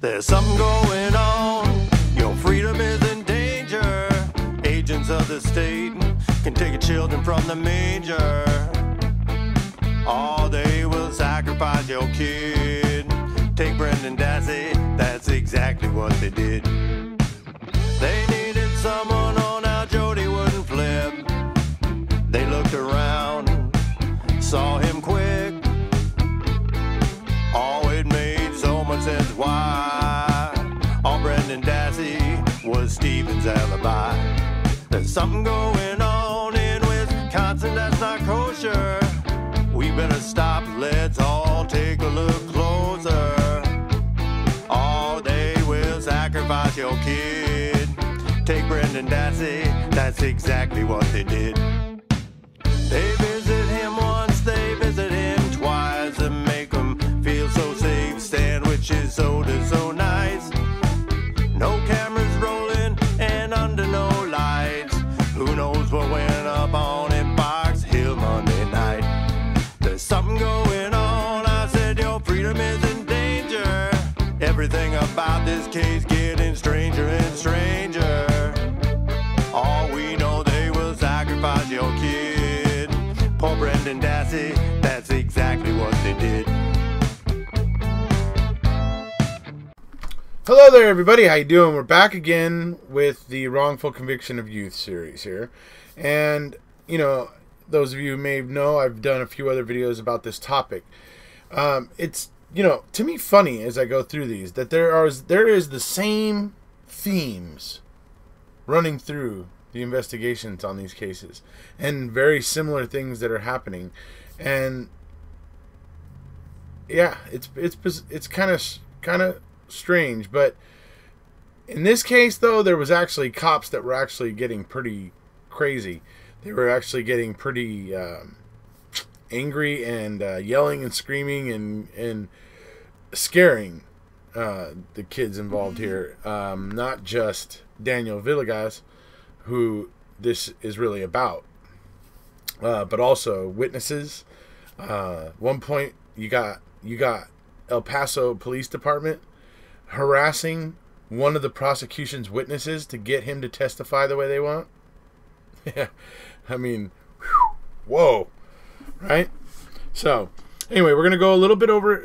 There's something going on. Your freedom is in danger. Agents of the state can take your children from the manger. Or they will sacrifice your kid. Take Brendan Dassey, that's exactly what they did. They needed someone on how Jody wouldn't flip. They looked around, saw him quick. Oh, it made so much sense why all Brendan Dassey was Stephen's alibi. There's something going on in Wisconsin that's not kosher. We better stop, let's all take a look closer. Oh, they will sacrifice your kid. Take Brendan Dassey, that's exactly what they did. They visit him once, they visit him twice, and make him feel so safe. Sandwiches, soda, so nice. No cameras rolling and under no lights. Who knows what went up on in Box Hill Monday night? There's something going on. I said your freedom is in danger. Everything about this case getting stranger and stranger. All we know, they will sacrifice your kid. Poor Brendan Dassey, that's exactly what they did. Hello there, everybody. How you doing? We're back again with the Wrongful Conviction of Youth series here. And, you know, those of you who may know, I've done a few other videos about this topic. It's, you know, to me funny as I go through these that there is the same themes running through the investigations on these cases and very similar things that are happening. And yeah, it's kind of strange, but in this case though, there was actually cops that were actually getting pretty crazy. They were actually getting pretty angry and yelling and screaming and scaring the kids involved here. Not just Daniel Villegas, who this is really about, but also witnesses. One point you got El Paso Police Department harassing one of the prosecution's witnesses to get him to testify the way they want. Yeah, I mean, whoa, right? So, anyway, we're gonna go a little bit over,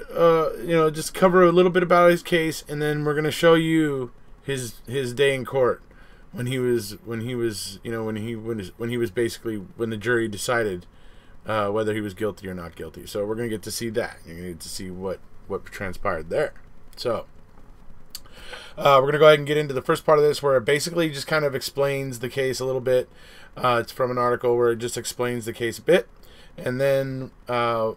you know, just cover a little bit about his case, and then we're gonna show you his day in court when he was basically when the jury decided whether he was guilty or not guilty. So we're gonna get to see that. You're gonna get to see what transpired there. So. We're going to go ahead and get into the first part of this, where it basically just kind of explains the case a little bit. It's from an article where it just explains the case a bit. And then I'm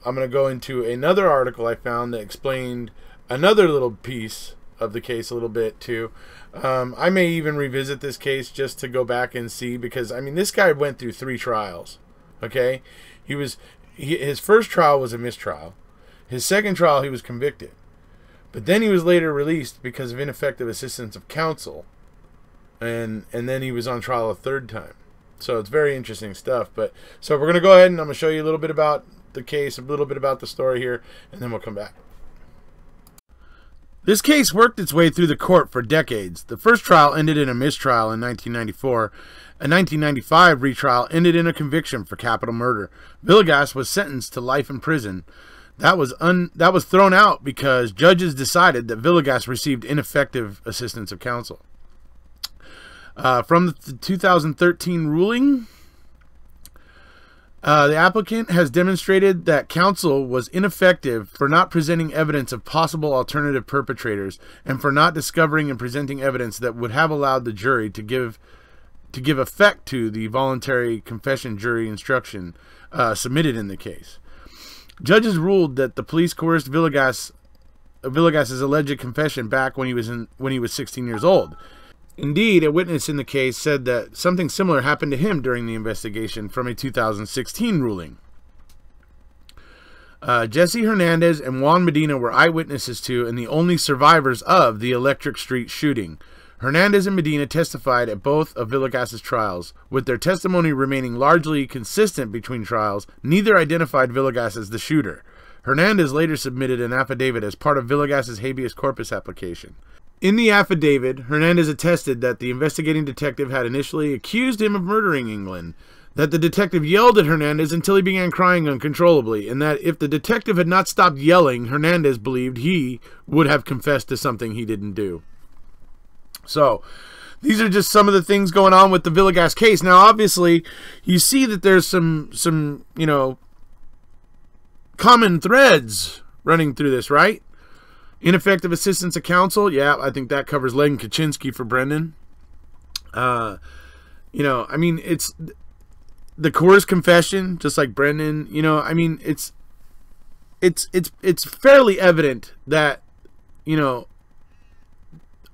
going to go into another article I found that explained another little piece of the case a little bit too. I may even revisit this case just to go back and see, because, I mean, this guy went through 3 trials. Okay? His first trial was a mistrial. His second trial, he was convicted. But then he was later released because of ineffective assistance of counsel. And then he was on trial a 3rd time. So it's very interesting stuff. So we're going to go ahead and I'm going to show you a little bit about the case, a little bit about the story here, and then we'll come back. This case worked its way through the court for decades. The first trial ended in a mistrial in 1994. A 1995 retrial ended in a conviction for capital murder. Villegas was sentenced to life in prison. That was thrown out because judges decided that Villegas received ineffective assistance of counsel. From the 2013 ruling, the applicant has demonstrated that counsel was ineffective for not presenting evidence of possible alternative perpetrators and for not discovering and presenting evidence that would have allowed the jury to give effect to the voluntary confession jury instruction submitted in the case. Judges ruled that the police coerced Villegas's alleged confession back when he was 16 years old. Indeed, a witness in the case said that something similar happened to him during the investigation from a 2016 ruling. Jesse Hernandez and Juan Medina were eyewitnesses to and the only survivors of the Electric Street shooting. Hernandez and Medina testified at both of Villegas' trials. With their testimony remaining largely consistent between trials, neither identified Villegas as the shooter. Hernandez later submitted an affidavit as part of Villegas' habeas corpus application. In the affidavit, Hernandez attested that the investigating detective had initially accused him of murdering England, that the detective yelled at Hernandez until he began crying uncontrollably, and that if the detective had not stopped yelling, Hernandez believed he would have confessed to something he didn't do. So, these are just some of the things going on with the Villegas case. Now, obviously, you see that there's some common threads running through this, right? Ineffective assistance of counsel. Yeah, I think that covers Len Kaczynski for Brendan. I mean, it's the coerced confession, just like Brendan. I mean, it's fairly evident that,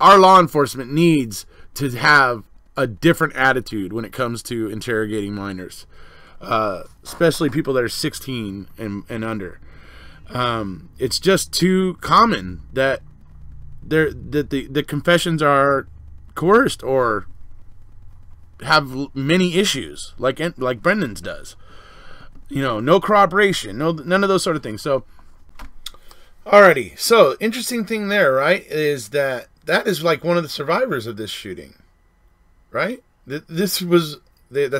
our law enforcement needs to have a different attitude when it comes to interrogating minors, especially people that are 16 and under. It's just too common that the confessions are coerced or have many issues, like Brendan's does. No corroboration, none of those sort of things. So, alrighty. So, interesting thing there, right, is that is like one of the survivors of this shooting, right? That's the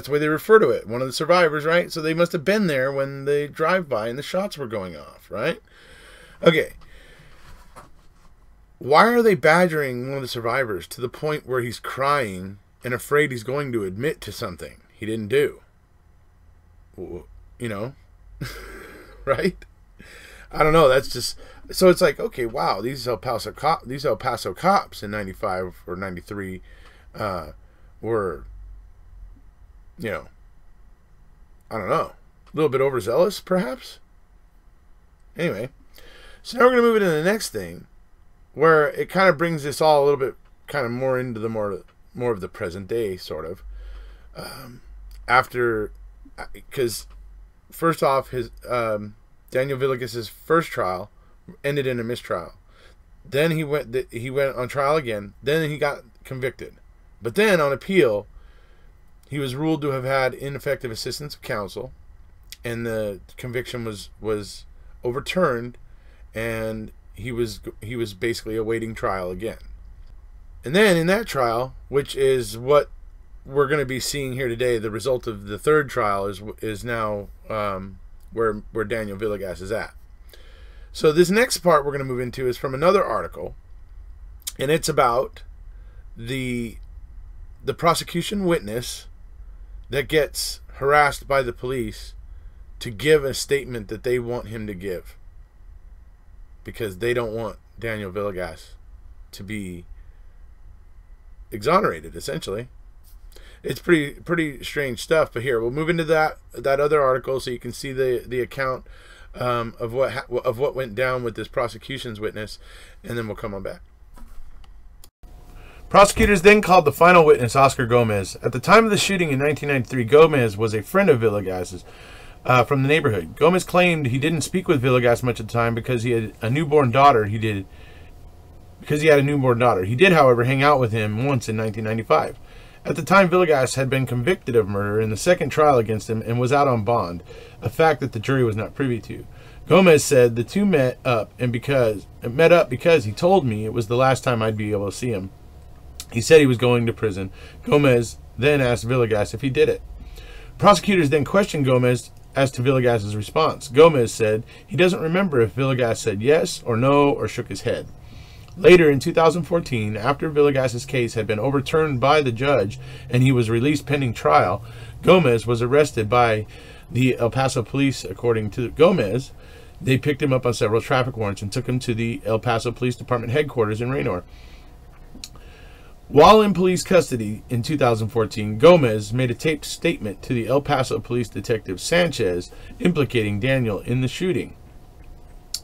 way they refer to it. One of the survivors, right? So they must have been there when the drive-by and the shots were going off, right? Okay. Why are they badgering one of the survivors to the point where he's crying and afraid he's going to admit to something he didn't do? Right? I don't know. That's just... So it's like, okay, wow, these El Paso cops in 95 or 93 were, I don't know, a little bit overzealous, perhaps? Anyway, so now we're going to move into the next thing, where it kind of brings this all a little bit kind of more into the more of the present day, sort of. Because first off, his Daniel Villegas' first trial ended in a mistrial. Then he went on trial again. Then he got convicted. But then on appeal, he was ruled to have had ineffective assistance of counsel, and the conviction was overturned, and he was basically awaiting trial again. And then in that trial, which is what we're going to be seeing here today, the result of the third trial is now where Daniel Villegas is at. So this next part we're going to move into is from another article, and it's about the prosecution witness that gets harassed by the police to give a statement that they want him to give, because they don't want Daniel Villegas to be exonerated, essentially. It's pretty strange stuff. But here, we'll move into that other article so you can see the account of what went down with this prosecution's witness, and then we'll come on back. Prosecutors then called the final witness, Oscar Gomez. At the time of the shooting in 1993, Gomez was a friend of Villegas's from the neighborhood. Gomez claimed he didn't speak with Villegas much of the time because he had a newborn daughter. He did, however, hang out with him once in 1995. At the time, Villegas had been convicted of murder in the second trial against him and was out on bond, a fact that the jury was not privy to. Gomez said the two met up because he told me it was the last time I'd be able to see him. He said he was going to prison. Gomez then asked Villegas if he did it. Prosecutors then questioned Gomez as to Villegas' response. Gomez said he doesn't remember if Villegas said yes or no or shook his head. Later in 2014, after Villegas' case had been overturned by the judge and he was released pending trial, Gomez was arrested by the El Paso police. According to Gomez, they picked him up on several traffic warrants and took him to the El Paso Police Department headquarters in Raynor. While in police custody in 2014, Gomez made a taped statement to the El Paso Police Detective Sanchez implicating Daniel in the shooting.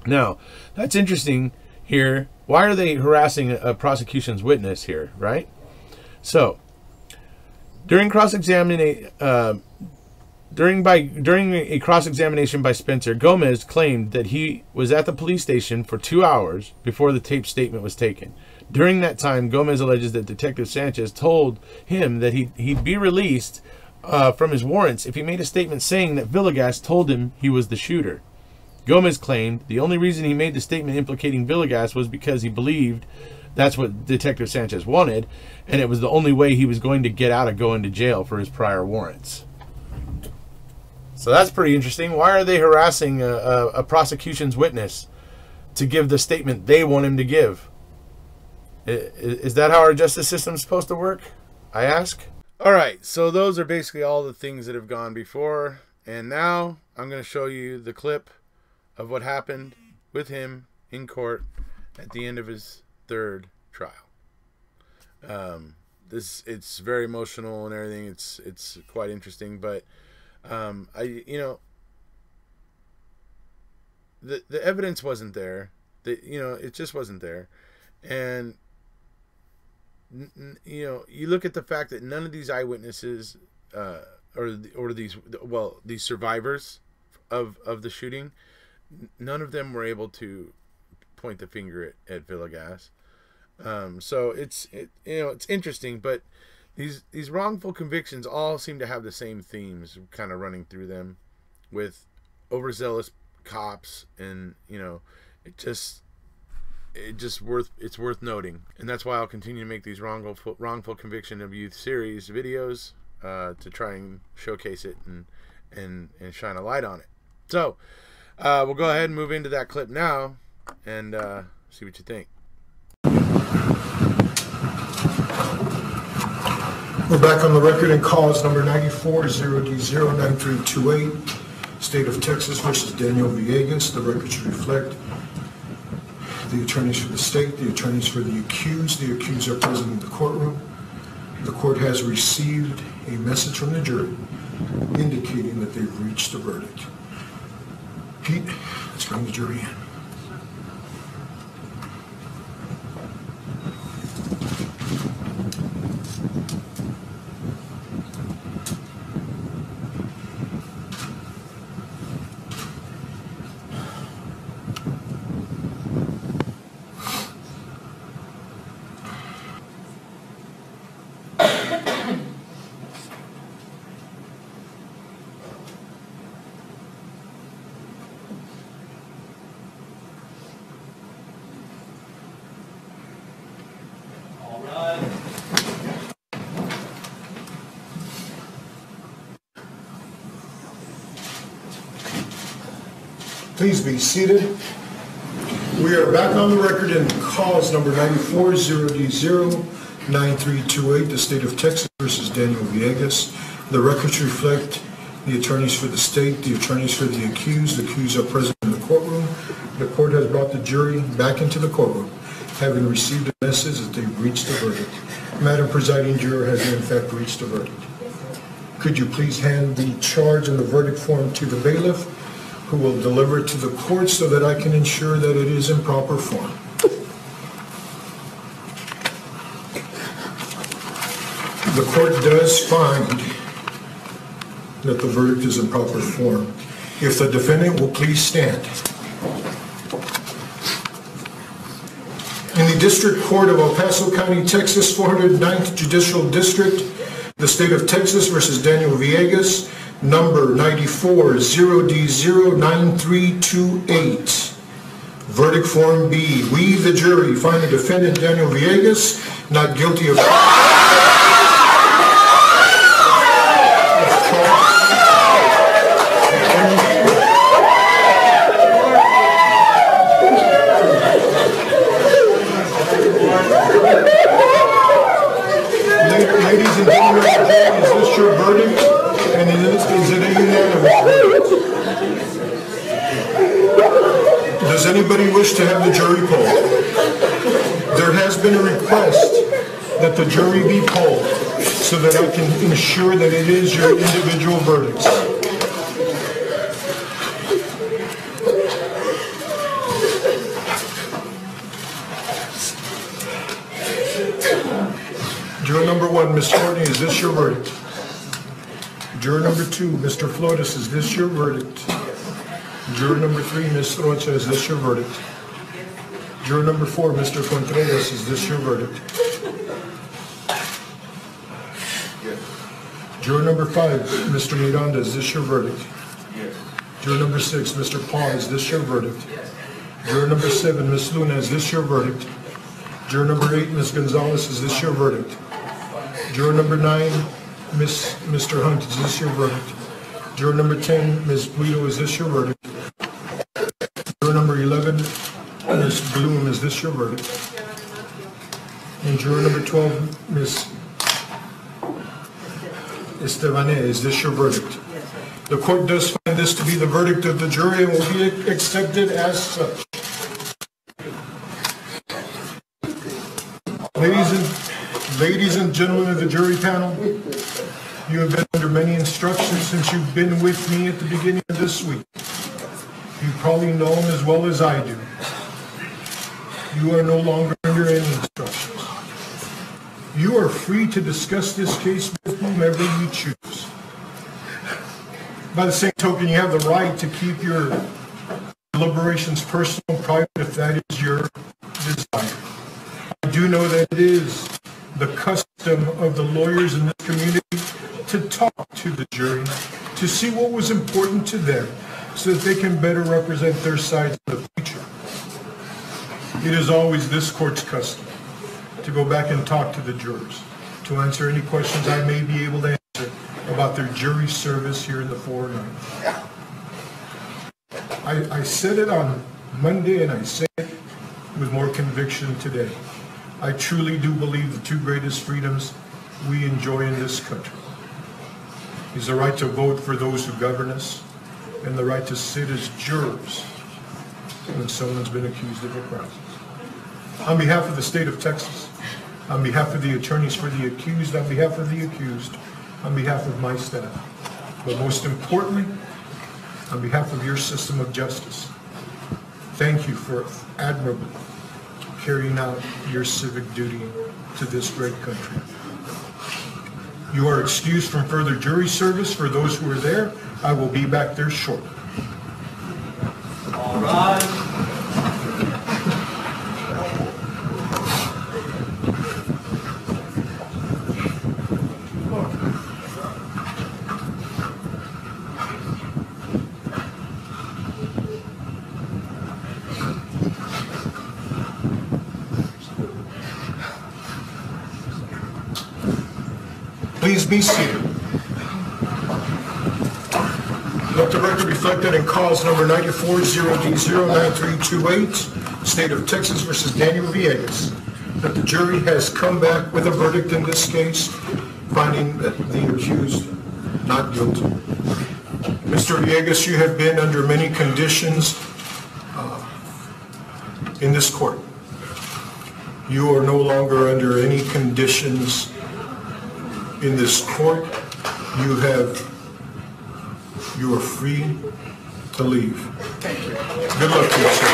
Now, that's interesting here. Why are they harassing a prosecution's witness here, right? So, during a cross-examination by Spencer, Gomez claimed that he was at the police station for 2 hours before the taped statement was taken. During that time, Gomez alleges that Detective Sanchez told him that he'd be released from his warrants if he made a statement saying that Villegas told him he was the shooter. Gomez claimed the only reason he made the statement implicating Villegas was because he believed that's what Detective Sanchez wanted, and it was the only way he was going to get out of going to jail for his prior warrants. So that's pretty interesting. Why are they harassing a prosecution's witness to give the statement they want him to give? Is that how our justice system is supposed to work? I ask. All right, so those are basically all the things that have gone before, and now I'm going to show you the clip of what happened with him in court at the end of his third trial. It's very emotional and everything. It's quite interesting, but the evidence wasn't there. It just wasn't there, and you look at the fact that none of these eyewitnesses or these survivors of the shooting, none of them were able to point the finger at Villegas. So it's interesting, but these wrongful convictions all seem to have the same themes kind of running through them, with overzealous cops, and it's worth noting, and that's why I'll continue to make these wrongful conviction of youth series videos to try and showcase it and shine a light on it. So we'll go ahead and move into that clip now and see what you think. We're back on the record in cause number 94-0D09328, State of Texas versus Daniel Villegas. The record should reflect the attorneys for the state, the attorneys for the accused. The accused are present in the courtroom. The court has received a message from the jury indicating that they've reached a verdict. Pete, let's bring the jury in. Please be seated. We are back on the record in cause number 94-0D09328, the State of Texas versus Daniel Villegas. The records reflect the attorneys for the state, the attorneys for the accused. The accused are present in the courtroom. The court has brought the jury back into the courtroom, having received a message that they've reached a verdict. Madam Presiding Juror, has in fact reached a verdict. Could you please hand the charge and the verdict form to the bailiff, who will deliver it to the court so that I can ensure that it is in proper form. The court does find that the verdict is in proper form. If the defendant will please stand. In the District Court of El Paso County, Texas, 409th Judicial District, the State of Texas versus Daniel Villegas, number 94-0D09328. Verdict form B. We, the jury, find the defendant Daniel Villegas not guilty of... Ladies and gentlemen, is this your verdict? And is it a unanimous verdict? Does anybody wish to have the jury polled? There has been a request that the jury be polled so that I can ensure that it is your individual verdicts. Juror number 1, Ms. Courtney, is this your verdict? Juror number 2, Mr. Flores, is this your verdict? Juror number 3, Ms. Rocha, is this your verdict? Juror number 4, Mr. Contreras, is this your verdict? Yes. Juror number 5, Mr. Miranda, is this your verdict? Yes. Juror number 6, Mr. Paul, is this your verdict? Juror number 7, Ms. Luna, is this your verdict? Juror number 8, Ms. Gonzalez, is this your verdict? Juror number 9, Mr. Hunt, is this your verdict? Juror number 10, Ms. Guido, is this your verdict? Juror number 11, Ms. Bloom, is this your verdict? And juror number 12, Ms. Estevane, is this your verdict? The court does find this to be the verdict of the jury and will be accepted as such. Ladies and gentlemen of the jury panel, you have been under many instructions since you've been with me at the beginning of this week. You probably know them as well as I do. You are no longer under any instructions. You are free to discuss this case with whomever you choose. By the same token, you have the right to keep your deliberations personal and private if that is your desire. I do know that it is the custom of the lawyers in this community to talk to the jury, to see what was important to them, so that they can better represent their sides in the future. It is always this court's custom to go back and talk to the jurors, to answer any questions I may be able to answer about their jury service here in the 409. I said it on Monday and I say it with more conviction today. I truly do believe the two greatest freedoms we enjoy in this country is the right to vote for those who govern us and the right to sit as jurors when someone's been accused of a crime. On behalf of the state of Texas, on behalf of the attorneys for the accused, on behalf of the accused, on behalf of my staff, but most importantly, on behalf of your system of justice, thank you for admirably carrying out your civic duty to this great country. You are excused from further jury service. For those who are there, I will be back there shortly. All rise. Please be seated. Let the record reflect that in cause number 94-0D-09328, State of Texas versus Daniel Villegas, that the jury has come back with a verdict in this case, finding that the accused not guilty. Mr. Villegas, you have been under many conditions in this court. You are no longer under any conditions in this court. You are free to leave. Thank you. Good luck to you, sir.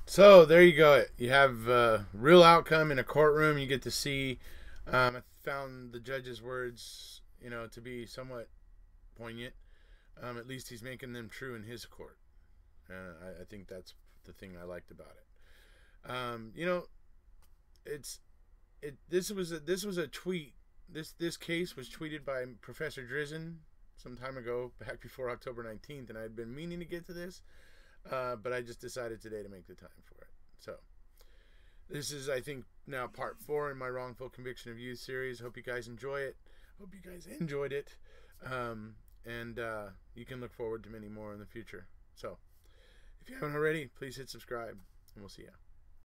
So there you go. You have a real outcome in a courtroom. You get to see. I found the judge's words, to be somewhat poignant. At least he's making them true in his court. I think that's the thing I liked about it. This was a tweet. This case was tweeted by Professor Drizzen some time ago, back before October 19th, and I had been meaning to get to this. But I just decided today to make the time for it. So This is, I think, now part 4 in my wrongful conviction of youth series. Hope you guys enjoy it. Hope you guys enjoyed it. And you can look forward to many more in the future. So, if you haven't already, please hit subscribe, and we'll see ya.